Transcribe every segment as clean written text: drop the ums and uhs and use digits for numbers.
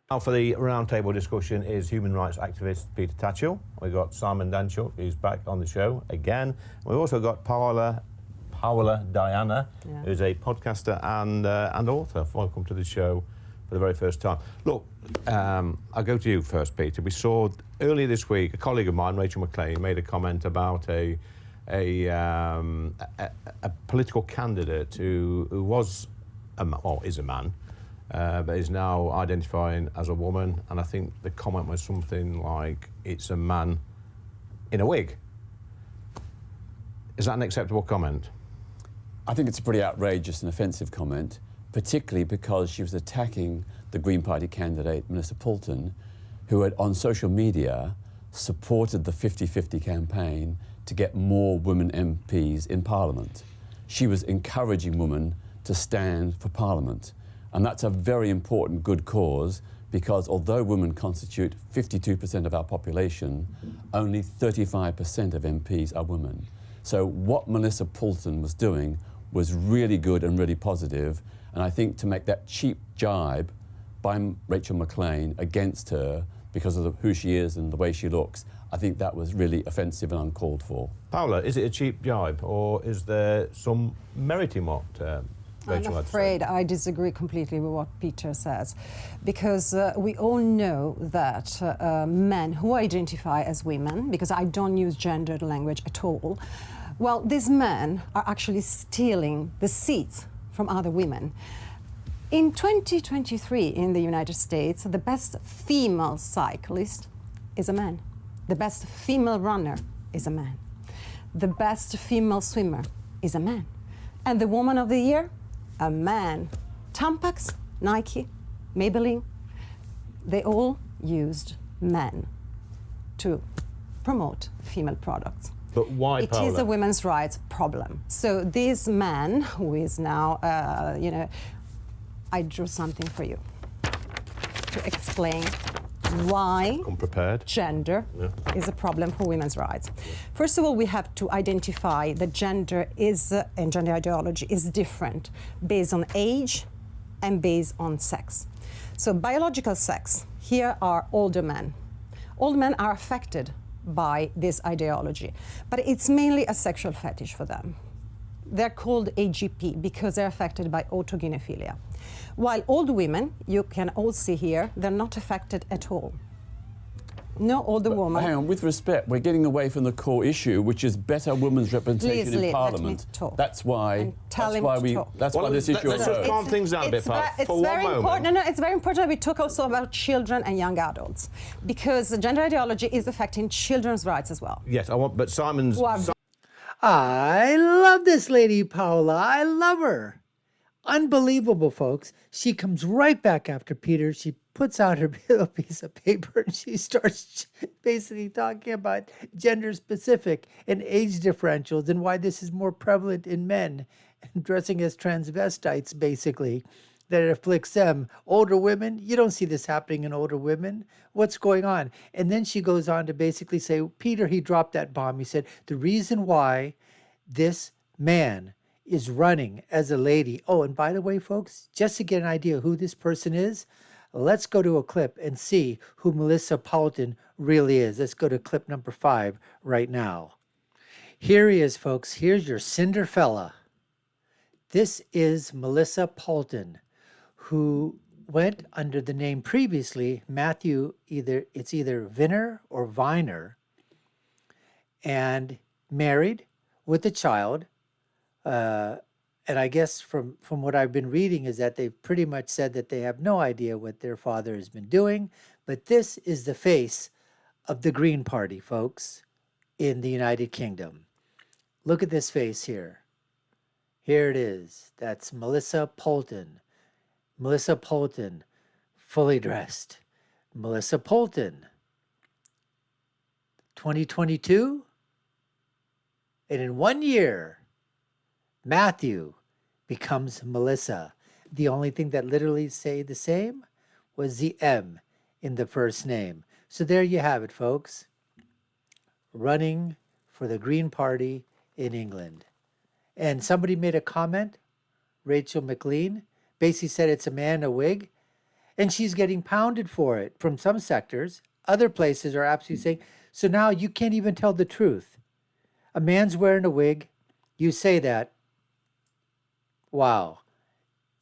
Now for the roundtable discussion is human rights activist Peter Tatchell. We've got Simon Danchuk, who's back on the show again. We've also got Paola Diana, who's a podcaster and author. Welcome to the show for the very first time. Look, I'll go to you first, Peter. We saw earlier this week a colleague of mine, Rachel McLean, made a comment about a political candidate who was is a man, but is now identifying as a woman, and I think the comment was something like, it's a man in a wig. Is that an acceptable comment? I think it's a pretty outrageous and offensive comment, particularly because she was attacking the Green Party candidate, Melissa Poulton, who had on social media supported the 50-50 campaign to get more women MPs in Parliament. She was encouraging women to stand for Parliament. And that's a very important good cause, because although women constitute 52% of our population, only 35% of MPs are women. So what Melissa Poulton was doing was really good and really positive. And I think to make that cheap jibe by Rachel McLean against her because of who she is and the way she looks, I think that was really offensive and uncalled for. Paola, is it a cheap jibe, or is there some merit in what Rachel I'm afraid I disagree completely with what Peter says, because we all know that men who identify as women, because I don't use gendered language at all, well, these men are actually stealing the seats from other women. In 2023 in the United States, the best female cyclist is a man. The best female runner is a man. The best female swimmer is a man. And the woman of the year, a man. Tampax, Nike, Maybelline, they all used men to promote female products. But why, Paola? It is a women's rights problem. So this man, who is now, I drew something for you to explain why gender is a problem for women's rights. First of all, we have to identify that gender is, and gender ideology is different based on age and based on sex. So biological sex, here are older men. Older men are affected by this ideology, but it's mainly a sexual fetish for them. They're called AGP because they're affected by autogynephilia. While old women, you can all see here, they're not affected at all. No older woman. Hang on, with respect, we're getting away from the core issue, which is better women's representation in Parliament. Let me talk. That's why this issue Let's just calm things down a bit, Pat, for one moment. No, it's very important that we talk also about children and young adults, because gender ideology is affecting children's rights as well. Yes, but Simon's... I love this lady, Paola. I love her. Unbelievable, folks. She comes right back after Peter. She puts out her little piece of paper and she starts basically talking about gender specific and age differentials and why this is more prevalent in men and dressing as transvestites, basically, that it afflicts them. Older women, you don't see this happening in older women. What's going on? And then she goes on to basically say, Peter, he dropped that bomb. He said, the reason why this man is running as a lady. Oh, and by the way, folks, just to get an idea who this person is, let's go to a clip and see who Melissa Poulton really is. Let's go to clip number 5 right now. Here he is, folks. Here's your Cinderfella. This is Melissa Poulton, who went under the name previously Matthew, it's either Viner or Viner, and married with a child. And I guess from what I've been reading is that they've pretty much said that they have no idea what their father has been doing. But this is the face of the Green Party, folks, in the United Kingdom. Look at this face here. Here it is. That's Melissa Poulton. Melissa Poulton, fully dressed. Melissa Poulton, 2022. And in 1 year, Matthew becomes Melissa. The only thing that literally stayed the same was the M in the first name. So there you have it, folks. Running for the Green Party in England. And somebody made a comment, Rachel McLean, basically said it's a man in a wig. And she's getting pounded for it from some sectors. Other places are absolutely saying, so now you can't even tell the truth. A man's wearing a wig, you say that, wow,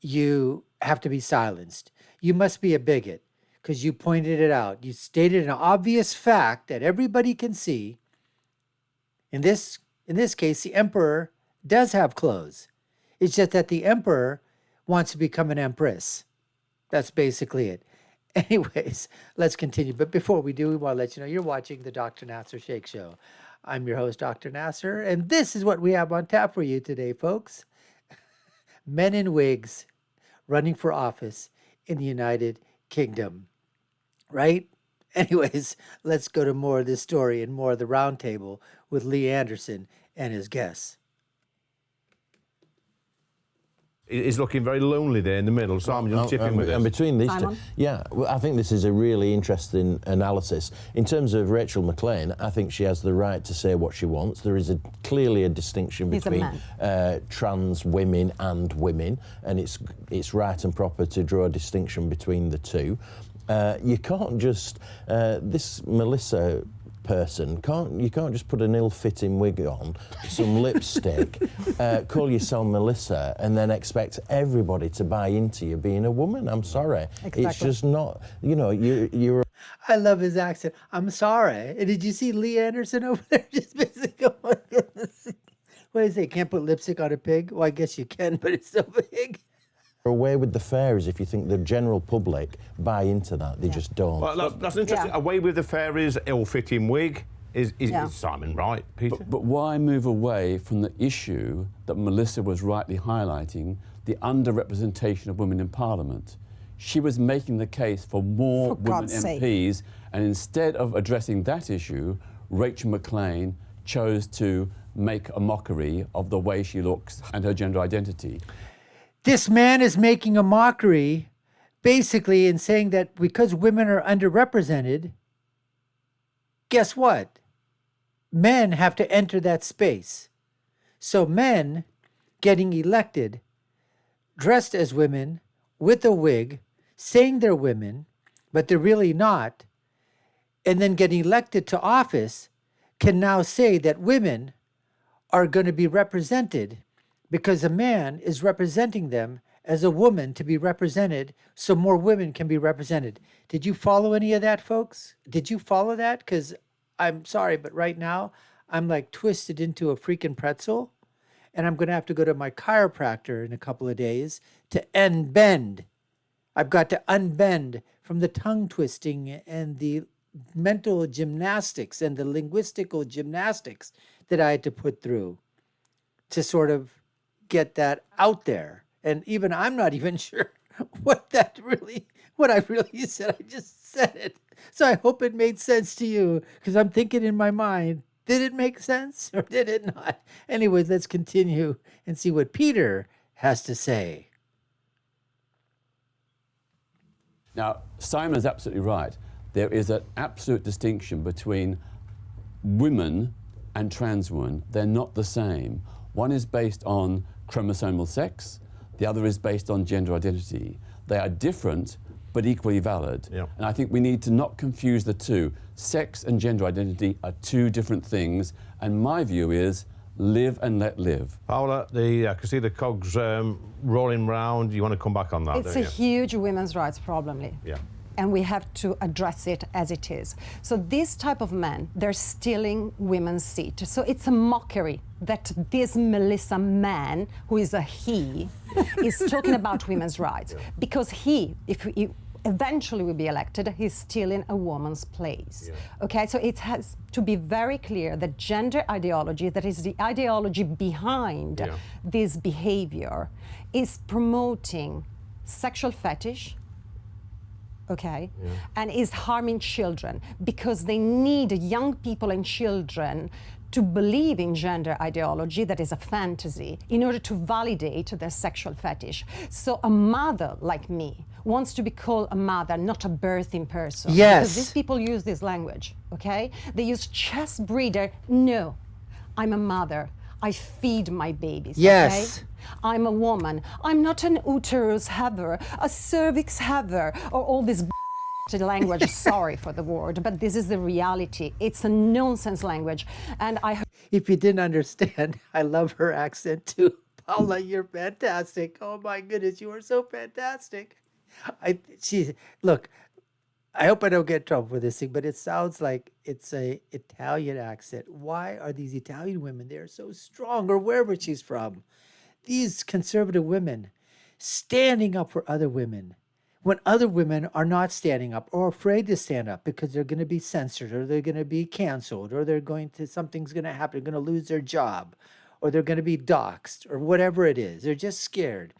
you have to be silenced. You must be a bigot because you pointed it out. You stated an obvious fact that everybody can see. In this case, the emperor does have clothes. It's just that the emperor wants to become an empress. That's basically it. Anyways, let's continue. But before we do, we want to let you know you're watching the Dr. Nasir Shaikh Show. I'm your host, Dr. Nasir, and this is what we have on tap for you today, folks. Men in wigs running for office in the United Kingdom. Right? Anyways, let's go to more of this story and more of the roundtable with Lee Anderson and his guests. He's looking very lonely there in the middle. Simon, you'll chip in with And this. between these two, Simon? yeah, well, I think this is a really interesting analysis. In terms of Rachel McLean, I think she has the right to say what she wants. There is clearly a distinction He's a between trans women and women, and it's right and proper to draw a distinction between the two. You can't just this Melissa person you can't just put an ill-fitting wig on, some lipstick, call yourself Melissa, and then expect everybody to buy into you being a woman. I'm sorry, Exactly. it's just not. You know, you're. I love his accent. I'm sorry. And did you see Lee Anderson over there just basically, oh my goodness. What do you say? Can't put lipstick on a pig? Well, I guess you can, but it's so big. Away with the fairies if you think the general public buy into that. They just don't. Well, that's interesting. Yeah. Away with the fairies, ill-fitting wig. Is Yeah. Simon right, Peter? But why move away from the issue that Melissa was rightly highlighting, the underrepresentation of women in Parliament? She was making the case for more For women God's sake. MPs, and instead of addressing that issue, Rachel McLean chose to make a mockery of the way she looks and her gender identity. This man is making a mockery, basically, in saying that because women are underrepresented, guess what? Men have to enter that space. So men getting elected, dressed as women, with a wig, saying they're women, but they're really not, and then getting elected to office, can now say that women are going to be represented because a man is representing them as a woman to be represented, so more women can be represented. Did you follow any of that, folks? Did you follow that? Because I'm sorry, but right now I'm like twisted into a freaking pretzel, and I'm going to have to go to my chiropractor in a couple of days to unbend. I've got to unbend from the tongue twisting and the mental gymnastics and the linguistical gymnastics that I had to put through to sort of get that out there. And even I'm not even sure what I really said. I just said it. So I hope it made sense to you, because I'm thinking in my mind, did it make sense or did it not? Anyways, let's continue and see what Peter has to say. Now, Simon is absolutely right. There is an absolute distinction between women and trans women. They're not the same. One is based on chromosomal sex, the other is based on gender identity. They are different, but equally valid. Yep. And I think we need to not confuse the two. Sex and gender identity are two different things, and my view is live and let live. Paola, I can see the cogs rolling round. You want to come back on that, It's don't a you? huge women's rights problem, Lee. Yeah. And we have to address it as it is. So this type of men, they're stealing women's seat. So it's a mockery that this Melissa man, who is a he, is talking about women's rights. Because he, if he eventually will be elected, he's stealing a woman's place. Okay, so it has to be very clear that gender ideology, that is the ideology behind this behavior, is promoting sexual fetish, and is harming children, because they need young people and children to believe in gender ideology that is a fantasy in order to validate their sexual fetish. So a mother like me wants to be called a mother, not a birthing person. Yes. Because these people use this language, okay? They use chest breeder. No, I'm a mother. I feed my babies. Yes. Okay? I'm a woman. I'm not an uterus haver, a cervix haver, or all this language. Sorry for the word, but this is the reality. It's a nonsense language. And If you didn't understand, I love her accent too. Paula, you're fantastic. Oh my goodness, you are so fantastic. Look, I hope I don't get in trouble for this thing, but it sounds like it's a Italian accent. Why are these Italian women, they're so strong, or wherever she's from? These conservative women standing up for other women when other women are not standing up or afraid to stand up because they're going to be censored, or they're going to be canceled, or something's going to happen, they're going to lose their job, or they're going to be doxxed, or whatever it is. They're just scared.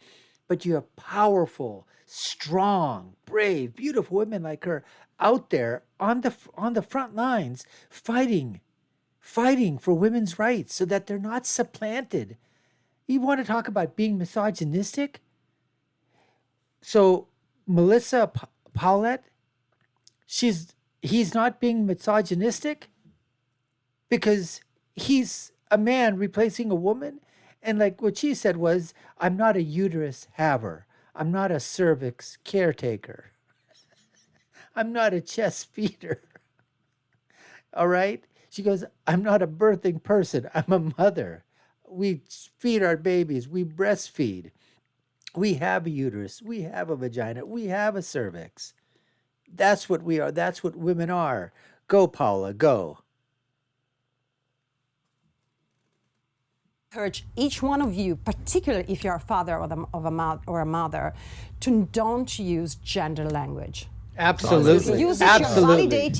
But you have powerful, strong, brave, beautiful women like her out there on the front lines fighting for women's rights so that they're not supplanted. You want to talk about being misogynistic? So Melissa Paulette, he's not being misogynistic because he's a man replacing a woman. And like what she said was, I'm not a uterus haver. I'm not a cervix caretaker. I'm not a chest feeder. All right? She goes, I'm not a birthing person. I'm a mother. We feed our babies. We breastfeed. We have a uterus. We have a vagina. We have a cervix. That's what we are. That's what women are. Go, Paula, go. Encourage each one of you, particularly if you're a father or a mother, to don't use gender language. Absolutely. Use it, Absolutely.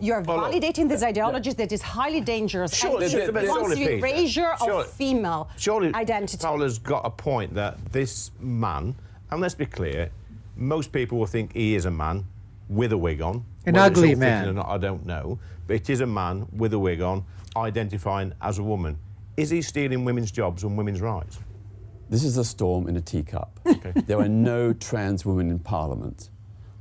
you're validating these ideologies that is highly dangerous. Surely, and it wants to erasure of female identity. Paula's got a point that this man, and let's be clear, most people will think he is a man with a wig on. An Whether ugly it's all fitting man. or not, I don't know. But it is a man with a wig on, identifying as a woman. Is he stealing women's jobs and women's rights? This is a storm in a teacup. Okay. There are no trans women in Parliament.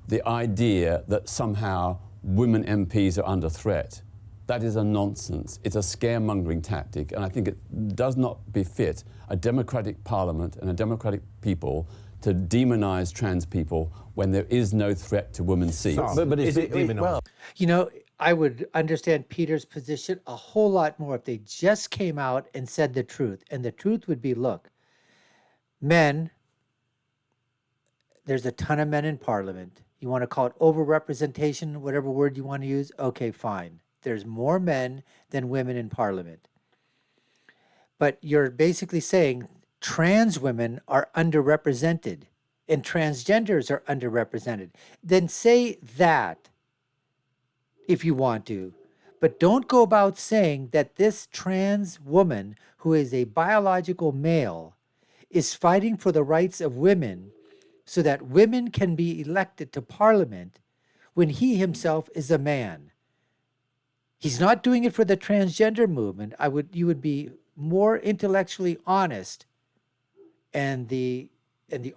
The idea that somehow women MPs are under threat, that is a nonsense. It's a scaremongering tactic, and I think it does not befit a democratic parliament and a democratic people to demonize trans people when there is no threat to women's seats. But is it demonized? Well, You know, I would understand Peter's position a whole lot more if they just came out and said the truth. And the truth would be, look, men, there's a ton of men in Parliament. You want to call it overrepresentation, whatever word you want to use? Okay, fine. There's more men than women in Parliament. But you're basically saying trans women are underrepresented and transgenders are underrepresented. Then say that if you want to. But don't go about saying that this trans woman who is a biological male is fighting for the rights of women so that women can be elected to Parliament when he himself is a man. He's not doing it for the transgender movement. You would be more intellectually honest, and the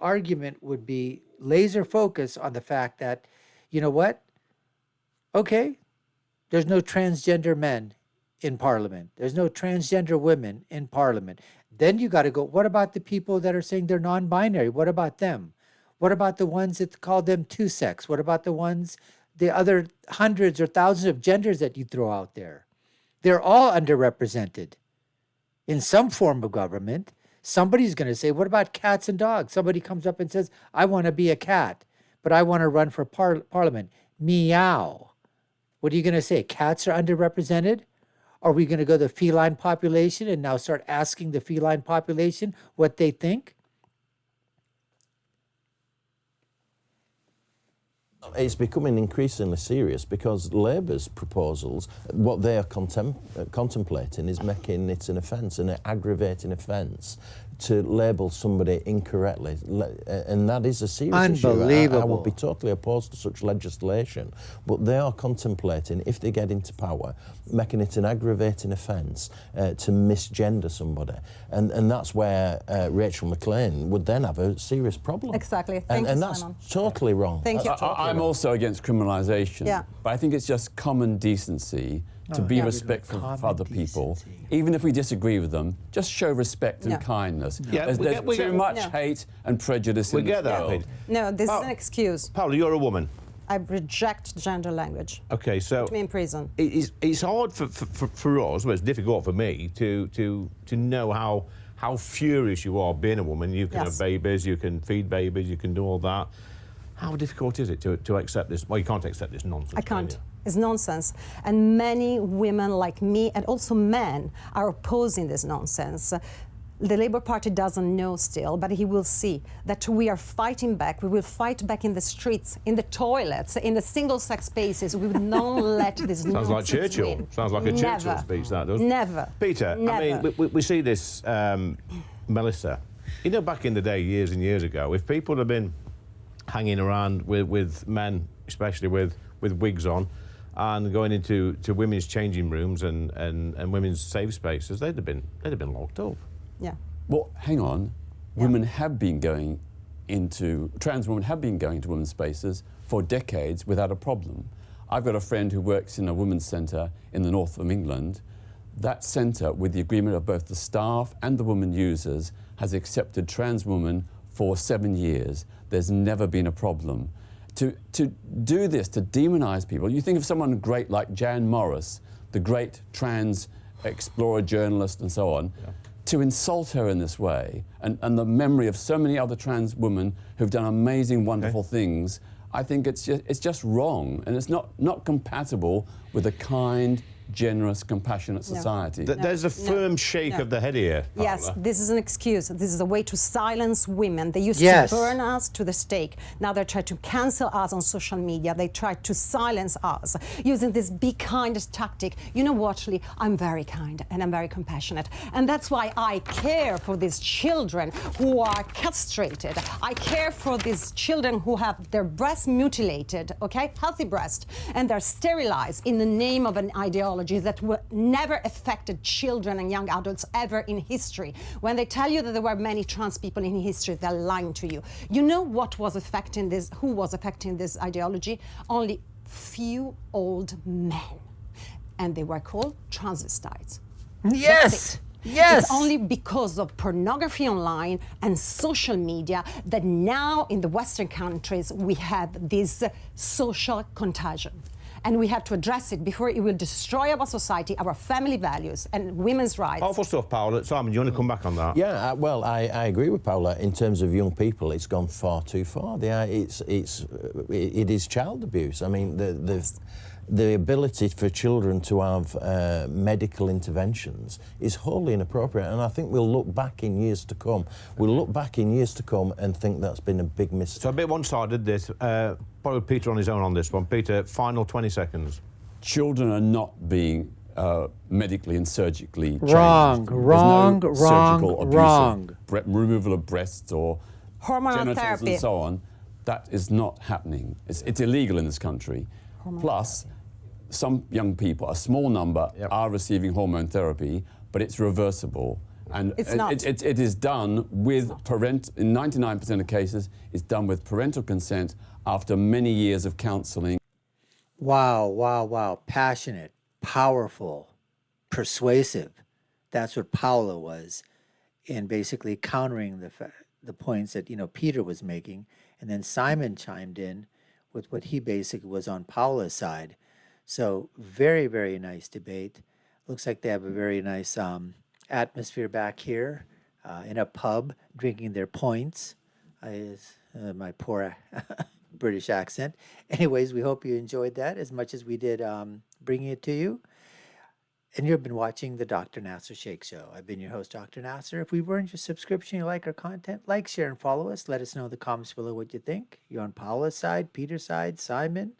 argument would be laser focused on the fact that, you know what? Okay, there's no transgender men in Parliament. There's no transgender women in Parliament. Then you got to go, what about the people that are saying they're non-binary? What about them? What about the ones that call them two-sex? What about the other hundreds or thousands of genders that you throw out there? They're all underrepresented in some form of government. Somebody's going to say, what about cats and dogs? Somebody comes up and says, I want to be a cat, but I want to run for Parliament. Meow. What are you going to say? Cats are underrepresented? Are we going to go to the feline population and now start asking the feline population what they think? It's becoming increasingly serious because Labour's proposals, what they are contemplating is making it an offence, an aggravating offence, to label somebody incorrectly, and that is a serious issue. I would be totally opposed to such legislation, but they are contemplating, if they get into power, making it an aggravating offence to misgender somebody, and that's where Rachel McLean would then have a serious problem. Exactly. Thank you, and that's Simon. totally wrong. Thank you. I'm also against criminalisation, Yeah. but I think it's just common decency to be yeah, respectful common for other people. decency. Even if we disagree with them, just show respect and No. kindness. Yeah, There's, we there's get- we too get- much No. hate and prejudice We in get this that, world. Pete. No, this is Oh. an excuse. Paula, you're a woman. I reject gender language. Okay, so Put me in prison. it's hard for us, well, it's difficult for me to know how furious you are being a woman. You can Yes. have babies, you can feed babies, you can do all that. How difficult is it to accept this? Well, you can't accept this nonsense. I can can't. you? It's nonsense. And many women like me, and also men, are opposing this nonsense. The Labour Party doesn't know still, but he will see that we are fighting back. We will fight back in the streets, in the toilets, in the single-sex spaces. We will not let this Sounds like nonsense Churchill. win. Sounds like a Churchill Never. speech, that does. Never. Peter, Never. I mean, we see this, Melissa. You know, back in the day, years and years ago, if people had been hanging around with men, especially with wigs on, and going into women's changing rooms and women's safe spaces, they'd have been locked up. Yeah. Well, hang on. Yeah. Women have been going into, trans women have been going to women's spaces for decades without a problem. I've got a friend who works in a women's centre in the north of England. That centre, with the agreement of both the staff and the women users, has accepted trans women for 7 years. There's never been a problem. To do this, to demonise people, you think of someone great like Jan Morris, the great trans explorer, journalist and so on, to insult her in this way, and the memory of so many other trans women who've done amazing, wonderful things, I think it's just wrong, and it's not compatible with a kind, generous, compassionate society. There's a firm shake of the head here, Paula. Yes, this is an excuse. This is a way to silence women. They used Yes. to burn us to the stake. Now they try to cancel us on social media. They try to silence us using this be kind tactic. You know what, Lee? I'm very kind and I'm very compassionate. And that's why I care for these children who are castrated. I care for these children who have their breasts mutilated, okay? Healthy breast. And they're sterilized in the name of an ideology that never affected children and young adults ever in history. When they tell you that there were many trans people in history, they're lying to you. You know what was affecting this, who was affecting this ideology? Only few old men. And they were called transvestites. Yes. Yes. It's only because of pornography online and social media that now in the Western countries we have this social contagion. And we have to address it before it will destroy our society, our family values, and women's rights. Powerful stuff, Paula. Simon, do you want to come back on that? Yeah, well, I agree with Paula. In terms of young people, it's gone far too far. It is child abuse. I mean, the ability for children to have medical interventions is wholly inappropriate, and I think we'll look back in years to come. We'll look back in years to come and think that's been a big mistake. So a bit one-sided, this. Probably Peter on his own on this one. Peter, final 20 seconds. Children are not being medically and surgically changed. Wrong, There's wrong, no wrong, surgical abuse wrong. of removal of breasts or Hormonal genitals therapy. and so on. That is not happening. It's illegal in this country. Plus, some young people, a small number, are receiving hormone therapy, but it's reversible. And It's not. it is done with in 99% of cases, it's done with parental consent after many years of counseling. Wow, wow, wow. Passionate, powerful, persuasive. That's what Paula was in basically countering the points that, Peter was making. And then Simon chimed in with what he basically was on Paula's side. So very, very nice debate. Looks like they have a very nice atmosphere back here in a pub, drinking their points. My poor British accent. Anyways, we hope you enjoyed that as much as we did bringing it to you. And you've been watching the Dr. Nasir Shaikh Show. I've been your host, Dr. Nasir. If we've earned your subscription, you like our content, like, share, and follow us. Let us know in the comments below what you think. You're on Paula's side, Peter's side, Simon.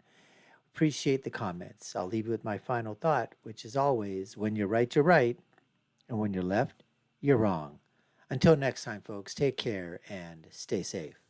Appreciate the comments. I'll leave you with my final thought, which is always, when you're right, you're right. And when you're left, you're wrong. Until next time, folks, take care and stay safe.